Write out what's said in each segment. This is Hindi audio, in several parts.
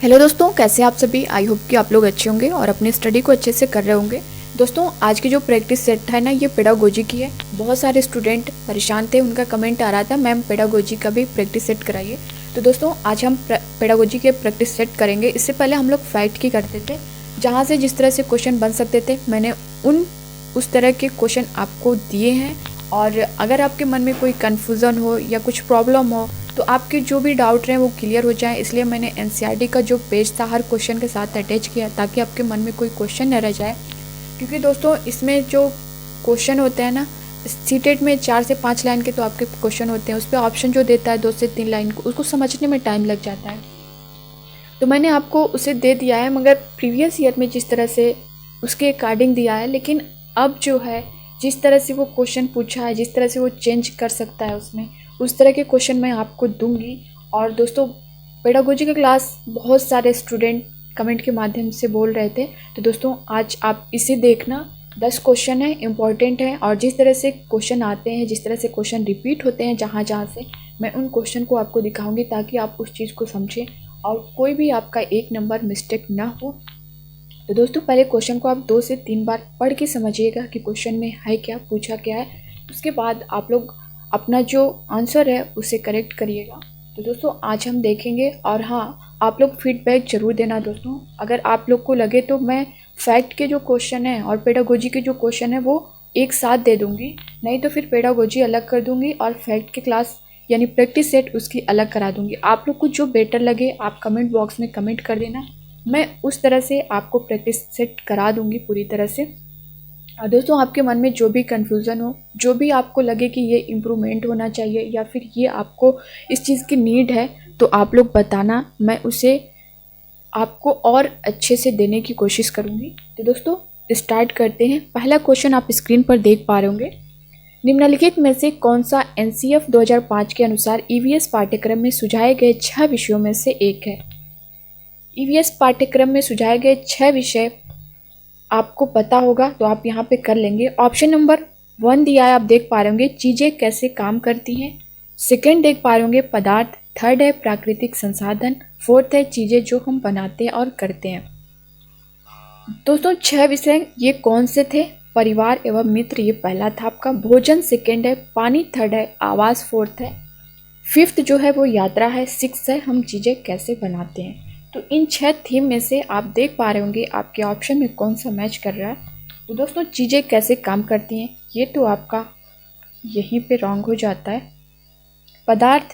हेलो दोस्तों, कैसे आप सभी। आई होप कि आप लोग अच्छे होंगे और अपनी स्टडी को अच्छे से कर रहे होंगे। दोस्तों, आज की जो प्रैक्टिस सेट है ना, ये पेडागोजी की है। बहुत सारे स्टूडेंट परेशान थे, उनका कमेंट आ रहा था मैम पेडागोजी का भी प्रैक्टिस सेट कराइए। तो दोस्तों, आज हम पेडागोजी के प्रैक्टिस सेट करेंगे। इससे पहले हम लोग फैक्ट की करते थे, जहाँ से जिस तरह से क्वेश्चन बन सकते थे मैंने उस तरह के क्वेश्चन आपको दिए हैं। और अगर आपके मन में कोई कन्फ्यूज़न हो या कुछ प्रॉब्लम हो तो आपके जो भी डाउट रहे वो क्लियर हो जाए, इसलिए मैंने एनसीईआरटी का जो पेज था हर क्वेश्चन के साथ अटैच किया, ताकि आपके मन में कोई क्वेश्चन न रह जाए। क्योंकि दोस्तों, इसमें जो क्वेश्चन होते हैं ना, सीटेट में 4 से 5 लाइन के तो आपके क्वेश्चन होते हैं, उस पर ऑप्शन जो देता है 2 से 3 लाइन को, उसको समझने में टाइम लग जाता है। तो मैंने आपको उसे दे दिया है, मगर प्रीवियस ईयर में जिस तरह से उसके अकॉर्डिंग दिया है, लेकिन अब जो है जिस तरह से वो क्वेश्चन पूछा है, जिस तरह से वो चेंज कर सकता है उसमें, उस तरह के क्वेश्चन मैं आपको दूंगी। और दोस्तों, पेडागोजी का क्लास बहुत सारे स्टूडेंट कमेंट के माध्यम से बोल रहे थे, तो दोस्तों आज आप इसे देखना। 10 क्वेश्चन है, इम्पॉर्टेंट है, और जिस तरह से क्वेश्चन आते हैं, जिस तरह से क्वेश्चन रिपीट होते हैं जहाँ जहाँ से, मैं उन क्वेश्चन को आपको दिखाऊंगी ताकि आप उस चीज़ को समझें और कोई भी आपका 1 नंबर मिस्टेक ना हो। तो दोस्तों, पहले क्वेश्चन को आप 2 से 3 बार पढ़ के समझिएगा कि क्वेश्चन में है क्या, पूछा क्या है। उसके बाद आप लोग अपना जो आंसर है उसे करेक्ट करिएगा। तो दोस्तों, आज हम देखेंगे। और हाँ, आप लोग फीडबैक ज़रूर देना दोस्तों। अगर आप लोग को लगे तो मैं फैक्ट के जो क्वेश्चन है और पेडागोजी के जो क्वेश्चन है वो एक साथ दे दूँगी, नहीं तो फिर पेडागोजी अलग कर दूँगी और फैक्ट की क्लास यानी प्रैक्टिस सेट उसकी अलग करा दूँगी। आप लोग को जो बेटर लगे आप कमेंट बॉक्स में कमेंट कर देना, मैं उस तरह से आपको प्रैक्टिस सेट करा दूँगी पूरी तरह से। और दोस्तों, आपके मन में जो भी कन्फ्यूज़न हो, जो भी आपको लगे कि ये इम्प्रूवमेंट होना चाहिए या फिर ये आपको इस चीज़ की नीड है, तो आप लोग बताना, मैं उसे आपको और अच्छे से देने की कोशिश करूँगी। तो दोस्तों, स्टार्ट करते हैं। पहला क्वेश्चन आप स्क्रीन पर देख पा रहे होंगे। निम्नलिखित में से कौन सा एनसीएफ 2005 के अनुसार ईवीएस पाठ्यक्रम में सुझाए गए 6 विषयों में से एक है। ईवीएस पाठ्यक्रम में सुझाए गए 6 विषय आपको पता होगा तो आप यहाँ पे कर लेंगे। ऑप्शन नंबर 1 दिया है, आप देख पा रहे होंगे चीज़ें कैसे काम करती हैं। सेकंड देख पा रहे होंगे पदार्थ। थर्ड है प्राकृतिक संसाधन। फोर्थ है चीज़ें जो हम बनाते हैं और करते हैं। दोस्तों, 6 विषय ये कौन से थे? परिवार एवं मित्र, ये पहला था आपका। भोजन सेकंड है। पानी थर्ड है। आवास फोर्थ है। फिफ्थ जो है वो यात्रा है। सिक्स्थ है हम चीज़ें कैसे बनाते हैं। तो इन 6 थीम में से आप देख पा रहे होंगे आपके ऑप्शन में कौन सा मैच कर रहा है। तो दोस्तों, चीज़ें कैसे काम करती हैं, ये तो आपका यहीं पे रॉन्ग हो जाता है। पदार्थ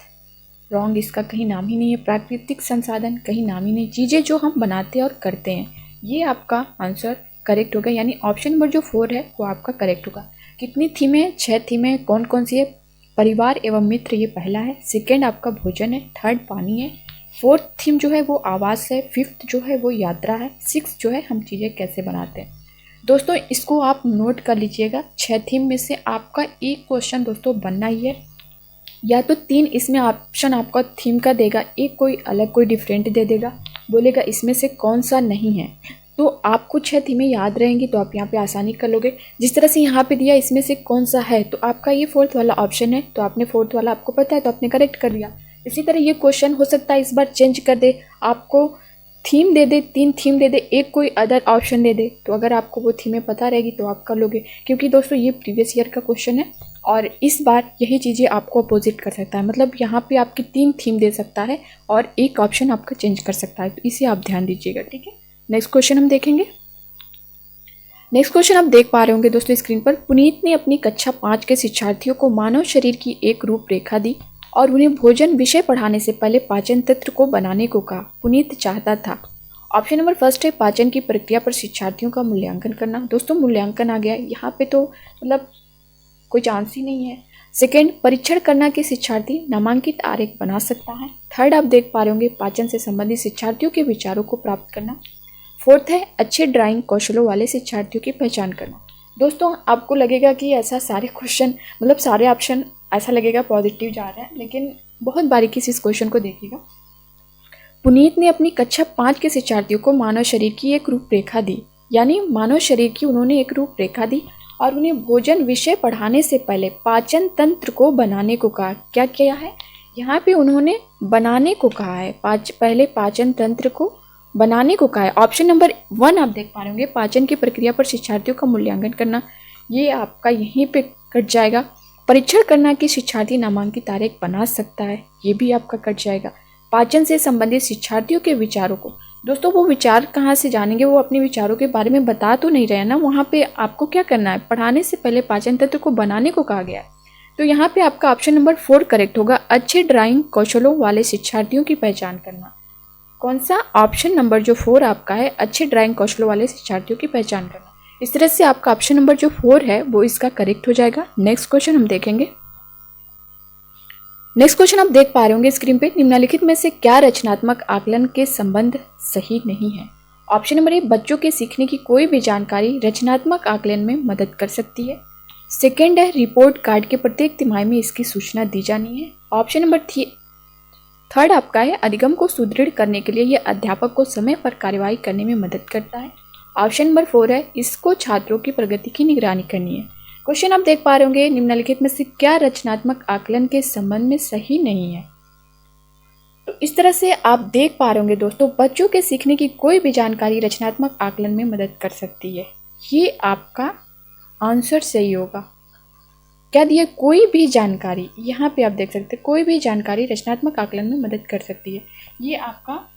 रॉन्ग, इसका कहीं नाम ही नहीं है। प्राकृतिक संसाधन कहीं नाम ही नहीं। चीज़ें जो हम बनाते हैं और करते हैं, ये आपका आंसर करेक्ट होगा, यानी ऑप्शन नंबर जो 4 है वो आपका करेक्ट होगा। कितनी थीमें हैं? 6 थीमें हैं। कौन कौन सी है? परिवार एवं मित्र, ये पहला है। सेकेंड आपका भोजन है। थर्ड पानी है। फोर्थ थीम जो है वो आवास है। फिफ्थ जो है वो यात्रा है। सिक्स जो है हम चीज़ें कैसे बनाते हैं। दोस्तों, इसको आप नोट कर लीजिएगा। 6 थीम में से आपका एक क्वेश्चन दोस्तों बनना ही है, या तो 3 इसमें ऑप्शन आपका थीम का देगा, एक कोई अलग कोई डिफरेंट दे देगा, बोलेगा इसमें से कौन सा नहीं है। तो आपको 6 थीमें याद रहेंगी तो आप यहाँ पे आसानी कर लोगे। जिस तरह से यहाँ पे दिया इसमें से कौन सा है, तो आपका ये 4th वाला ऑप्शन है, तो आपने 4th वाला आपको पता है तो आपने करेक्ट कर दिया। इसी तरह ये क्वेश्चन हो सकता है इस बार चेंज कर दे, आपको थीम दे दे, 3 थीम दे दे, एक कोई अदर ऑप्शन दे दे, तो अगर आपको वो थीमें पता रहेगी तो आप कर लोगे। क्योंकि दोस्तों, ये प्रीवियस ईयर का क्वेश्चन है और इस बार यही चीज़ें आपको अपोजिट कर सकता है। मतलब यहाँ पे आपकी 3 थीम दे सकता है और एक ऑप्शन आपका चेंज कर सकता है, तो इसे आप ध्यान दीजिएगा, ठीक है। नेक्स्ट क्वेश्चन हम देखेंगे। नेक्स्ट क्वेश्चन आप देख पा रहे होंगे दोस्तों स्क्रीन पर। पुनीत ने अपनी कक्षा 5 के शिक्षार्थियों को मानव शरीर की एक रूपरेखा दी और उन्हें भोजन विषय पढ़ाने से पहले पाचन तंत्र को बनाने को कहा। पुनीत चाहता था। ऑप्शन नंबर फर्स्ट है पाचन की प्रक्रिया पर शिक्षार्थियों का मूल्यांकन करना। दोस्तों, मूल्यांकन आ गया यहाँ पे, तो मतलब कोई चांस ही नहीं है। सेकेंड, परीक्षण करना कि शिक्षार्थी नामांकित आरेख बना सकता है। थर्ड आप देख पा रहे होंगे पाचन से संबंधित शिक्षार्थियों के विचारों को प्राप्त करना। फोर्थ है अच्छे ड्राइंग कौशलों वाले शिक्षार्थियों की पहचान करना। दोस्तों, आपको लगेगा कि ऐसा सारे क्वेश्चन, मतलब सारे ऑप्शन ऐसा लगेगा पॉजिटिव जा रहे हैं, लेकिन बहुत बारीकी से इस क्वेश्चन को देखिएगा। पुनीत ने अपनी कक्षा 5 के शिक्षार्थियों को मानव शरीर की एक रूपरेखा दी, यानी मानव शरीर की उन्होंने एक रूपरेखा दी और उन्हें भोजन विषय पढ़ाने से पहले पाचन तंत्र को बनाने को कहा। क्या किया है यहाँ पे? उन्होंने बनाने को कहा है। पहले पाचन तंत्र को बनाने को कहा है। ऑप्शन नंबर 1 आप देख पा रहे होंगे, पाचन की प्रक्रिया पर शिक्षार्थियों का मूल्यांकन करना, ये आपका यहीं पे कट जाएगा। परीक्षण करना कि शिक्षार्थी नामांकित आरेख बना सकता है, ये भी आपका कट जाएगा। पाचन से संबंधित शिक्षार्थियों के विचारों को, दोस्तों वो विचार कहाँ से जानेंगे, वो अपने विचारों के बारे में बता तो नहीं रहे ना, वहाँ पे आपको क्या करना है, पढ़ाने से पहले पाचन तंत्र को बनाने को कहा गया है। तो यहाँ पे आपका ऑप्शन नंबर 4 करेक्ट होगा, अच्छे ड्राइंग कौशलों वाले शिक्षार्थियों की पहचान करना। कौन सा? ऑप्शन नंबर जो 4 आपका है, अच्छे ड्राइंग कौशलों वाले शिक्षार्थियों की पहचान करना। इस तरह से आपका ऑप्शन नंबर जो 4 है वो इसका करेक्ट हो जाएगा। नेक्स्ट क्वेश्चन हम देखेंगे। नेक्स्ट क्वेश्चन आप देख पा रहे होंगे स्क्रीन पे, निम्नलिखित में से क्या रचनात्मक आकलन के संबंध सही नहीं है? ऑप्शन नंबर ए, बच्चों के सीखने की कोई भी जानकारी रचनात्मक आकलन में मदद कर सकती है। सेकेंड है, रिपोर्ट कार्ड के प्रत्येक तिमाही में इसकी सूचना दी जानी है। ऑप्शन नंबर 3 आपका है, अधिगम को सुदृढ़ करने के लिए यह अध्यापक को समय पर कार्यवाही करने में मदद करता है। ऑप्शन नंबर 4 है, इसको छात्रों की प्रगति की निगरानी करनी है। क्वेश्चन आप देख पा रहे होंगे, निम्नलिखित में से क्या रचनात्मक आकलन के संबंध में सही नहीं है? तो इस तरह से आप देख पा रहे होंगे दोस्तों, बच्चों के सीखने की कोई भी जानकारी रचनात्मक आकलन में मदद कर सकती है, ये आपका आंसर सही होगा। क्या दिया? कोई भी जानकारी, यहाँ पे आप देख सकते हैं, कोई भी जानकारी रचनात्मक आकलन में मदद कर सकती है, ये आपका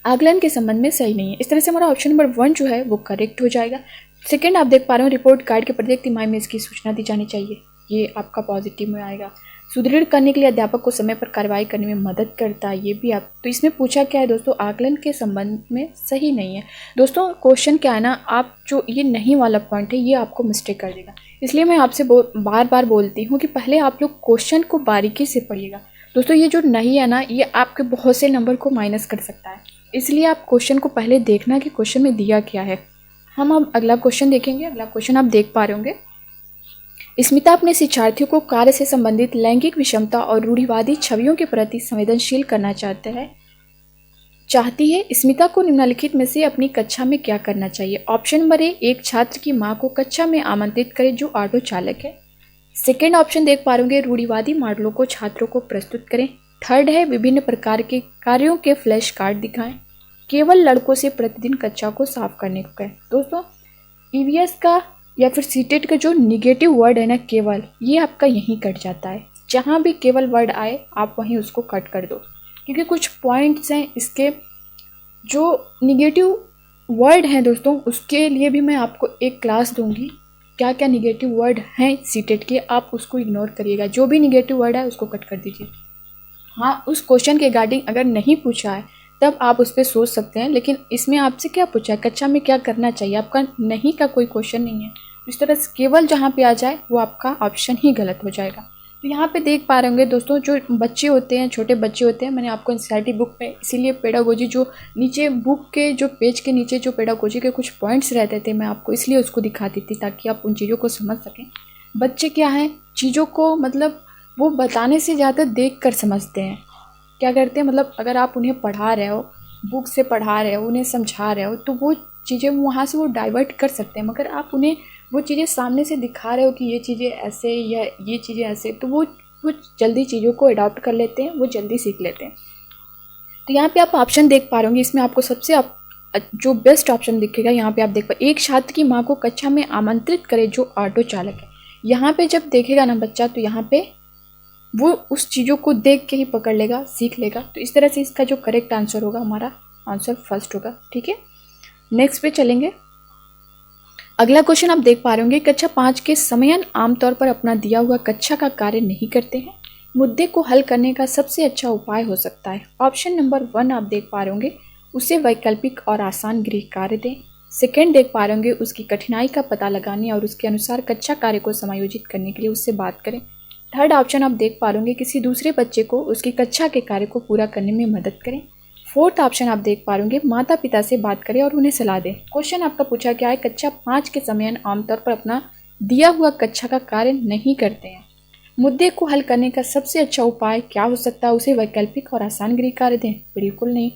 आकलन के संबंध में सही नहीं है। इस तरह से हमारा ऑप्शन नंबर 1 जो है वो करेक्ट हो जाएगा। सेकंड आप देख पा रहे हो, रिपोर्ट कार्ड के प्रत्येक तिमाही में इसकी सूचना दी जानी चाहिए, ये आपका पॉजिटिव में आएगा। सुदृढ़ करने के लिए अध्यापक को समय पर कार्रवाई करने में मदद करता है, ये भी आप, तो इसमें पूछा क्या है दोस्तों, आकलन के संबंध में सही नहीं है। दोस्तों क्वेश्चन क्या है ना, आप जो ये नहीं वाला पॉइंट है ये आपको मिस्टेक कर देगा, इसलिए मैं आपसे बार बार बोलती हूँ कि पहले आप लोग क्वेश्चन को बारीकी से पढ़िएगा। दोस्तों ये जो नहीं है ना, ये आपके बहुत से नंबर को माइनस कर सकता है, इसलिए आप क्वेश्चन को पहले देखना कि क्वेश्चन में दिया क्या है। हम अब अगला क्वेश्चन देखेंगे। अगला क्वेश्चन आप देख पा रहे होंगे, स्मिता अपने शिक्षार्थियों को कार्य से संबंधित लैंगिक विषमता और रूढ़िवादी छवियों के प्रति संवेदनशील करना चाहती है। स्मिता को निम्नलिखित में से अपनी कक्षा में क्या करना चाहिए? ऑप्शन नंबर ए, एक छात्र की मां को कक्षा में आमंत्रित करें जो ऑटो चालक है। सेकेंड ऑप्शन देख पा रहे, रूढ़िवादी मॉडलों को छात्रों को प्रस्तुत करें। थर्ड है, विभिन्न प्रकार के कार्यों के फ्लैश कार्ड दिखाएं। केवल लड़कों से प्रतिदिन कक्षा को साफ करने को कहें। दोस्तों ईवीएस का या फिर सीटेट का जो निगेटिव वर्ड है ना केवल, ये आपका यहीं कट जाता है। जहाँ भी केवल वर्ड आए आप वहीं उसको कट कर दो, क्योंकि कुछ पॉइंट्स हैं इसके जो निगेटिव वर्ड हैं दोस्तों, उसके लिए भी मैं आपको एक क्लास दूंगी। क्या क्या निगेटिव वर्ड हैं सीटेट के, आप उसको इग्नोर करिएगा। जो भी निगेटिव वर्ड है उसको कट कर दीजिए। हाँ, उस क्वेश्चन के रिगार्डिंग अगर नहीं पूछा है तब आप उस पर सोच सकते हैं, लेकिन इसमें आपसे क्या पूछा है, कक्षा में क्या करना चाहिए, आपका नहीं का कोई क्वेश्चन नहीं है। इस तरह से केवल जहाँ पे आ जाए वो आपका ऑप्शन ही गलत हो जाएगा। तो यहाँ पे देख पा रहे होंगे दोस्तों, जो बच्चे होते हैं, छोटे बच्चे होते हैं, मैंने आपको एनसीईआरटी बुक में इसीलिए पेडागोजी जो नीचे बुक के जो पेज के नीचे जो पेडागोजी के कुछ पॉइंट्स रहते थे, मैं आपको इसलिए उसको दिखाती थी ताकि आप उन चीज़ों को समझ सकें। बच्चे क्या हैं, चीज़ों को मतलब वो बताने से ज़्यादा देख कर समझते हैं। क्या करते हैं, मतलब अगर आप उन्हें पढ़ा रहे हो, बुक से पढ़ा रहे हो, उन्हें समझा रहे हो, तो वो चीज़ें वहाँ से वो डाइवर्ट कर सकते हैं। मगर आप उन्हें वो चीज़ें सामने से दिखा रहे हो कि ये चीज़ें ऐसे या ये चीज़ें ऐसे, तो वो जल्दी चीज़ों को अडॉप्ट कर लेते हैं, वो जल्दी सीख लेते हैं। तो यहाँ पे आप ऑप्शन देख पा रहे होंगे, इसमें आपको सबसे जो बेस्ट ऑप्शन दिखेगा यहाँ पे आप देख पा, एक छात्र की माँ को कक्षा में आमंत्रित करे जो ऑटो चालक है। यहाँ पे जब देखेगा ना बच्चा, तो यहाँ पे वो उस चीज़ों को देख के ही पकड़ लेगा, सीख लेगा। तो इस तरह से इसका जो करेक्ट आंसर होगा, हमारा आंसर फर्स्ट होगा। ठीक है, नेक्स्ट पे चलेंगे। अगला क्वेश्चन आप देख पा रहे होंगे, कक्षा 5 के समयन आमतौर पर अपना दिया हुआ कक्षा का कार्य नहीं करते हैं। मुद्दे को हल करने का सबसे अच्छा उपाय हो सकता है। ऑप्शन नंबर 1 आप देख पा रहे होंगे, उसे वैकल्पिक और आसान गृह कार्य दें। सेकेंड देख पा रहे होंगे, उसकी कठिनाई का पता लगाने और उसके अनुसार कक्षा कार्य को समायोजित करने के लिए उससे बात करें। थर्ड ऑप्शन आप देख पा रहे होंगे, किसी दूसरे बच्चे को उसकी कक्षा के कार्य को पूरा करने में मदद करें। फोर्थ ऑप्शन आप देख पा रहे होंगे, माता पिता से बात करें और उन्हें सलाह दें। क्वेश्चन आपका पूछा क्या है, कक्षा 5 के समय आमतौर पर अपना दिया हुआ कक्षा का कार्य नहीं करते हैं। मुद्दे को हल करने का सबसे अच्छा उपाय क्या हो सकता है, उसे वैकल्पिक और आसान गृह कार्य दें। बिल्कुल नहीं।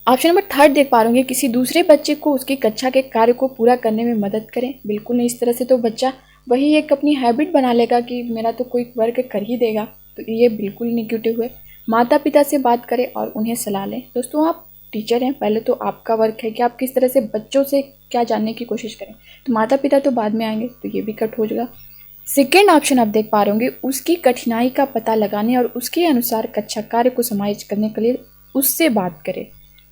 ऑप्शन नंबर थर्ड देख पा रहे होंगे, किसी दूसरे बच्चे को उसकी कक्षा के कार्य को पूरा करने में मदद करें। बिल्कुल नहीं। इस तरह से तो बच्चा वही एक अपनी हैबिट बना लेगा कि मेरा तो कोई वर्क कर ही देगा, तो ये बिल्कुल निगेटिव हुए। माता पिता से बात करें और उन्हें सलाह लें। दोस्तों आप टीचर हैं, पहले तो आपका वर्क है कि आप किस तरह से बच्चों से क्या जानने की कोशिश करें। तो माता पिता तो बाद में आएंगे, तो ये भी कट हो जाएगा। सेकेंड ऑप्शन आप देख पा रहे होंगे, उसकी कठिनाई का पता लगाने और उसके अनुसार कक्षा कार्य को समायोजित करने के लिए उससे बात करें।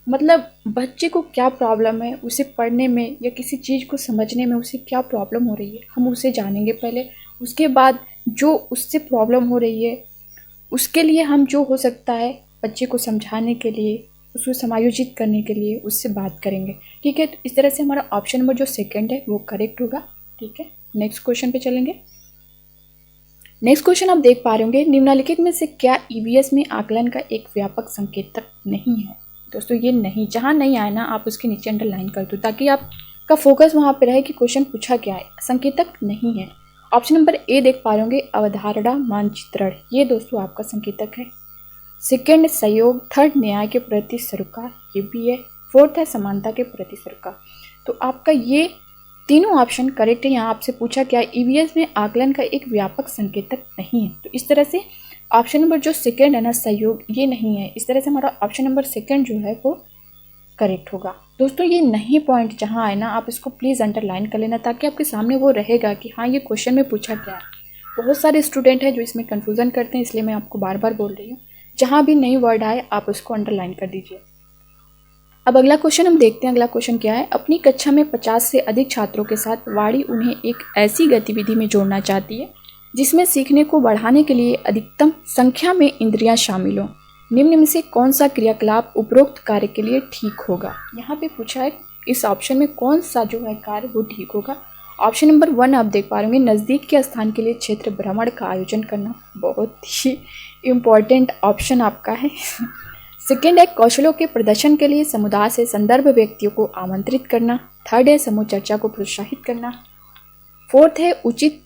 मतलब बच्चे को क्या प्रॉब्लम है, उसे पढ़ने में या किसी चीज़ को समझने में उसे क्या प्रॉब्लम हो रही है, हम उसे जानेंगे पहले। उसके बाद जो उससे प्रॉब्लम हो रही है उसके लिए हम जो हो सकता है बच्चे को समझाने के लिए, उसको समायोजित करने के लिए उससे बात करेंगे। ठीक है, तो इस तरह से हमारा ऑप्शन नंबर जो सेकंड है वो करेक्ट होगा। ठीक है, नेक्स्ट क्वेश्चन पे चलेंगे। नेक्स्ट क्वेश्चन आप देख पा रहे होंगे, निम्नलिखित में से क्या ईवीएस में आकलन का एक व्यापक संकेतक नहीं है। दोस्तों ये नहीं, जहाँ नहीं आए ना आप उसके नीचे अंडरलाइन कर दो ताकि आपका फोकस वहाँ पे रहे कि क्वेश्चन पूछा क्या है। संकेतक नहीं है। ऑप्शन नंबर ए देख पा रहे होंगे, अवधारणा मानचित्रण, ये दोस्तों आपका संकेतक है। सेकंड सहयोग, थर्ड न्याय के प्रति सरोकार, ये भी है। फोर्थ है समानता के प्रति सरोकार। तो आपका ये तीनों ऑप्शन करेक्ट है। यहाँ आपसे पूछा क्या, ईवीएस में आकलन का एक व्यापक संकेतक नहीं है। तो इस तरह से ऑप्शन नंबर जो सेकंड है ना, सहयोग, ये नहीं है। इस तरह से हमारा ऑप्शन नंबर सेकंड जो है वो करेक्ट होगा। दोस्तों ये नहीं पॉइंट जहाँ आए ना आप इसको प्लीज़ अंडरलाइन कर लेना ताकि आपके सामने वो रहेगा कि हाँ ये क्वेश्चन में पूछा क्या है। बहुत सारे स्टूडेंट हैं जो इसमें कन्फ्यूज़न करते हैं, इसलिए मैं आपको बार बार बोल रही हूँ, जहाँ भी नई वर्ड आए आप उसको अंडरलाइन कर दीजिए। अब अगला क्वेश्चन हम देखते हैं। अगला क्वेश्चन क्या है, अपनी कक्षा में 50 से अधिक छात्रों के साथ वाणी उन्हें एक ऐसी गतिविधि में जोड़ना चाहती है जिसमें सीखने को बढ़ाने के लिए अधिकतम संख्या में इंद्रियां शामिल हों। निम्न में से कौन सा क्रियाकलाप उपरोक्त कार्य के लिए ठीक होगा। यहाँ पे पूछा है इस ऑप्शन में कौन सा जो है कार्य वो ठीक होगा। ऑप्शन नंबर 1 आप देख पा रहे होंगे, नज़दीक के स्थान के लिए क्षेत्र भ्रमण का आयोजन करना, बहुत ही इम्पॉर्टेंट ऑप्शन आपका है। सेकेंड है कौशलों के प्रदर्शन के लिए समुदाय से संदर्भ व्यक्तियों को आमंत्रित करना। थर्ड है समूह चर्चा को प्रोत्साहित करना। फोर्थ है उचित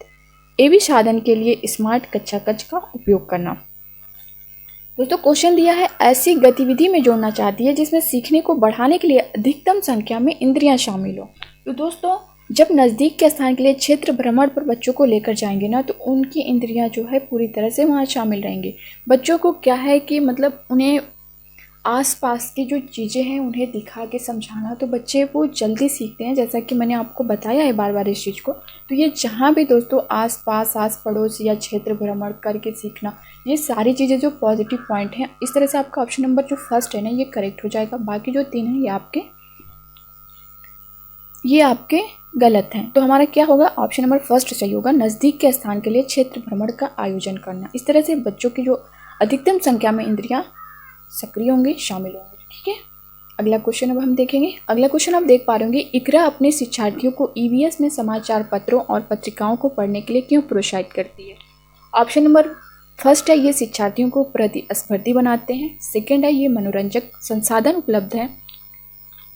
एवी साधन के लिए स्मार्ट कक्षा कक्ष का उपयोग करना। दोस्तों क्वेश्चन दिया है ऐसी गतिविधि में जोड़ना चाहती है जिसमें सीखने को बढ़ाने के लिए अधिकतम संख्या में इंद्रियां शामिल हो। तो दोस्तों जब नज़दीक के स्थान के लिए क्षेत्र भ्रमण पर बच्चों को लेकर जाएंगे ना तो उनकी इंद्रियां जो है पूरी तरह से वहाँ शामिल रहेंगी। बच्चों को क्या है कि मतलब उन्हें आसपास की जो चीज़ें हैं उन्हें दिखा के समझाना, तो बच्चे वो जल्दी सीखते हैं, जैसा कि मैंने आपको बताया है बार बार इस चीज़ को। तो ये जहाँ भी दोस्तों आसपास, आस पड़ोस या क्षेत्र भ्रमण करके सीखना, ये सारी चीज़ें जो पॉजिटिव पॉइंट हैं, इस तरह से आपका ऑप्शन नंबर जो फर्स्ट है ना ये करेक्ट हो जाएगा। बाकी जो 3 हैं ये आपके गलत हैं। तो हमारा क्या होगा, ऑप्शन नंबर फर्स्ट सही होगा, नज़दीक के स्थान के लिए क्षेत्र भ्रमण का आयोजन करना। इस तरह से बच्चों की जो अधिकतम संख्या में इंद्रियां सक्रिय होंगे, शामिल होंगे। ठीक है, अगला क्वेश्चन अब हम देखेंगे। अगला क्वेश्चन आप देख पा रहे होंगे, इकरा अपने शिक्षार्थियों को ईवीएस में समाचार पत्रों और पत्रिकाओं को पढ़ने के लिए क्यों प्रोत्साहित करती है। ऑप्शन नंबर फर्स्ट है ये शिक्षार्थियों को प्रतिस्पर्धी बनाते हैं। सेकेंड है ये मनोरंजक संसाधन उपलब्ध है।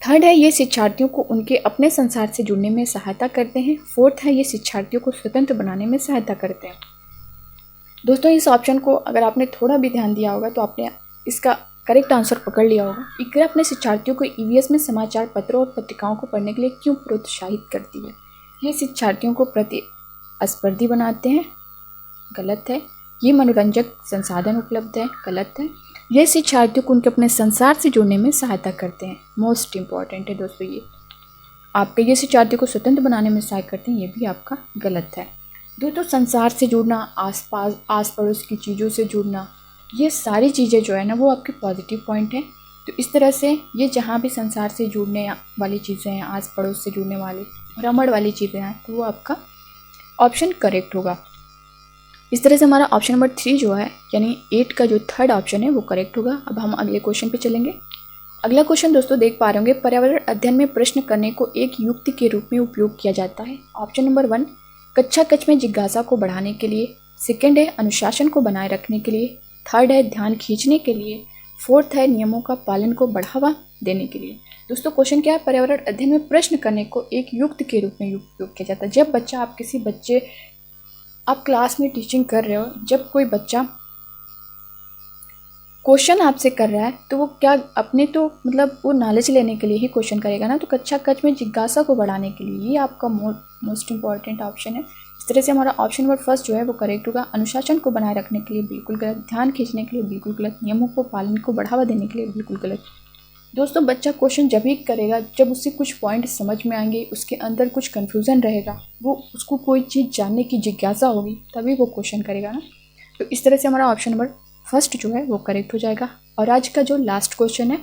थर्ड है ये शिक्षार्थियों को उनके अपने संसार से जुड़ने में सहायता करते हैं। फोर्थ है ये शिक्षार्थियों को स्वतंत्र बनाने में सहायता करते हैं। दोस्तों इस ऑप्शन को अगर आपने थोड़ा भी ध्यान दिया होगा तो आपने इसका करेक्ट आंसर पकड़ लिया होगा। इकरा अपने शिक्षार्थियों को ईवीएस में समाचार पत्रों और पत्रिकाओं को पढ़ने के लिए क्यों प्रोत्साहित करती है। ये शिक्षार्थियों को प्रतिस्पर्धी बनाते हैं, गलत है। ये मनोरंजक संसाधन उपलब्ध है, गलत है। ये शिक्षार्थियों को उनके अपने संसार से जुड़ने में सहायता करते हैं, मोस्ट इंपॉर्टेंट है दोस्तों। ये आपके ये शिक्षार्थियों को स्वतंत्र बनाने में सहायता करते हैं, ये भी आपका गलत है। दोस्तों संसार से जुड़ना, आस पड़ोस की चीज़ों से जुड़ना, ये सारी चीज़ें जो है ना वो आपके पॉजिटिव पॉइंट हैं। तो इस तरह से ये जहाँ भी संसार से जुड़ने वाली चीज़ें हैं, आस पड़ोस से जुड़ने वाली भ्रमण वाली चीज़ें हैं, तो वो आपका ऑप्शन करेक्ट होगा। इस तरह से हमारा ऑप्शन नंबर 3 जो है यानी 8 का जो थर्ड ऑप्शन है वो करेक्ट होगा। अब हम अगले क्वेश्चन पे चलेंगे। अगला क्वेश्चन दोस्तों देख पा रहे होंगे, पर्यावरण अध्ययन में प्रश्न करने को एक युक्ति के रूप में उपयोग किया जाता है। ऑप्शन नंबर 1 कक्षा कक्ष में जिज्ञासा को बढ़ाने के लिए। सेकेंड है अनुशासन को बनाए रखने के लिए। थर्ड है ध्यान खींचने के लिए। फोर्थ है नियमों का पालन को बढ़ावा देने के लिए। दोस्तों क्वेश्चन क्या है, पर्यावरण अध्ययन में प्रश्न करने को एक युक्ति के रूप में उपयोग किया जाता है। जब बच्चा आप क्लास में टीचिंग कर रहे हो, जब कोई बच्चा क्वेश्चन आपसे कर रहा है तो वो क्या अपने तो मतलब वो नॉलेज लेने के लिए ही क्वेश्चन करेगा ना, तो कक्षा कक्ष में जिज्ञासा को बढ़ाने के लिए ये आपका मोस्ट इम्पॉर्टेंट ऑप्शन है। इस तरह से हमारा ऑप्शन नंबर फर्स्ट जो है वो करेक्ट होगा। अनुशासन को बनाए रखने के लिए बिल्कुल गलत, ध्यान खींचने के लिए बिल्कुल गलत, नियमों को पालन को बढ़ावा देने के लिए बिल्कुल गलत। दोस्तों बच्चा क्वेश्चन जब ही करेगा जब उससे कुछ पॉइंट समझ में आएंगे, उसके अंदर कुछ कन्फ्यूज़न रहेगा, वो उसको कोई चीज़ जानने की जिज्ञासा होगी, तभी वो क्वेश्चन करेगा ना। तो इस तरह से हमारा ऑप्शन नंबर फर्स्ट जो है वो करेक्ट हो जाएगा। और आज का जो लास्ट क्वेश्चन है,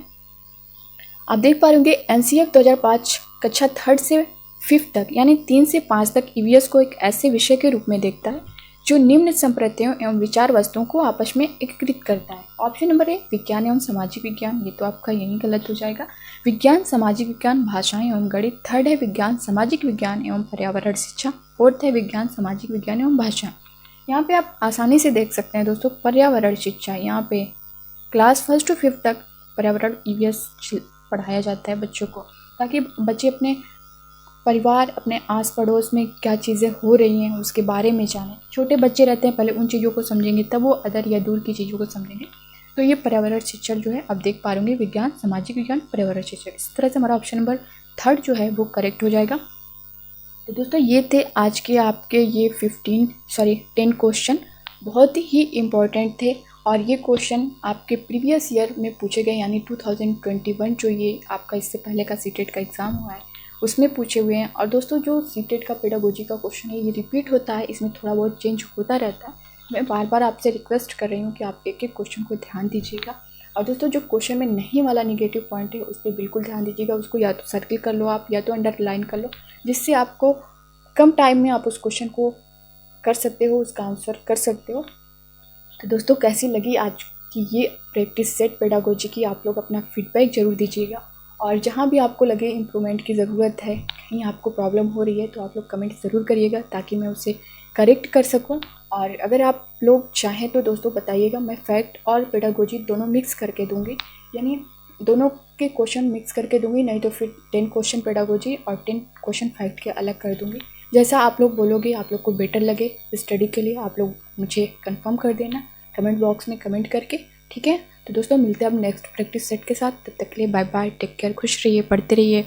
आप देख पा रहे होंगे एनसीईआरटी 2005 कक्षा 3 से 5 तक यानी 3 से 5 तक ईवीएस को एक ऐसे विषय के रूप में देखता है जो निम्न संप्रदायों एवं विचार वस्तुओं को आपस में एकीकृत करता है। ऑप्शन नंबर ए विज्ञान एवं सामाजिक विज्ञान, ये तो आपका यही गलत हो जाएगा। विज्ञान, सामाजिक विज्ञान, भाषाएं एवं गणित। थर्ड है विज्ञान, सामाजिक विज्ञान एवं पर्यावरण शिक्षा। फोर्थ है विज्ञान, सामाजिक विज्ञान एवं भाषाएं। यहाँ पे आप आसानी से देख सकते हैं दोस्तों, पर्यावरण शिक्षा, यहाँ पे क्लास 1 से 5 तक पर्यावरण ईवीएस पढ़ाया जाता है बच्चों को, ताकि बच्चे अपने परिवार, अपने आस पड़ोस में क्या चीज़ें हो रही हैं उसके बारे में जानें। छोटे बच्चे रहते हैं, पहले उन चीज़ों को समझेंगे तब वो अदर या दूर की चीज़ों को समझेंगे। तो ये पर्यावरण शिक्षण जो है आप देख पा रहे विज्ञान, सामाजिक विज्ञान, पर्यावरण शिक्षण। इस तरह से हमारा ऑप्शन नंबर 3 जो है वो करेक्ट हो जाएगा। तो दोस्तों ये थे आज के आपके ये 10 क्वेश्चन, बहुत ही इम्पोर्टेंट थे। और ये क्वेश्चन आपके प्रीवियस ईयर में पूछे गए, यानी 2021 जो ये आपका इससे पहले का सीटेट का एग्ज़ाम हुआ है उसमें पूछे हुए हैं। और दोस्तों जो सीटेट का पेडागोजी का क्वेश्चन है ये रिपीट होता है, इसमें थोड़ा बहुत चेंज होता रहता है। मैं बार बार आपसे रिक्वेस्ट कर रही हूँ कि आप एक एक क्वेश्चन को ध्यान दीजिएगा। और दोस्तों जो क्वेश्चन में नहीं वाला निगेटिव पॉइंट है उस पर बिल्कुल ध्यान दीजिएगा, उसको या तो सर्किल कर लो आप, या तो अंडरलाइन कर लो, जिससे आपको कम टाइम में आप उस क्वेश्चन को कर सकते हो, उसका आंसर कर सकते हो। तो दोस्तों कैसी लगी आज की ये प्रैक्टिस सेट पेडागोजी की, आप लोग अपना फीडबैक ज़रूर दीजिएगा। और जहाँ भी आपको लगे इम्प्रूवमेंट की ज़रूरत है, कहीं आपको प्रॉब्लम हो रही है, तो आप लोग कमेंट ज़रूर करिएगा ताकि मैं उसे करेक्ट कर सकूं। और अगर आप लोग चाहें तो दोस्तों बताइएगा, मैं फैक्ट और पेडागोजी दोनों मिक्स करके दूंगी, यानी दोनों के क्वेश्चन मिक्स करके दूंगी। नहीं तो फिर 10 क्वेश्चन पेडागोजी और 10 क्वेश्चन फैक्ट के अलग कर दूंगी। जैसा आप लोग बोलोगे, आप लोग को बेटर लगे स्टडी के लिए, आप लोग मुझे कंफर्म कर देना कमेंट बॉक्स में कमेंट करके, ठीक है। तो दोस्तों मिलते हैं अब नेक्स्ट प्रैक्टिस सेट के साथ, तब तक के लिए बाय बाय, टेक केयर, खुश रहिए, पढ़ते रहिए।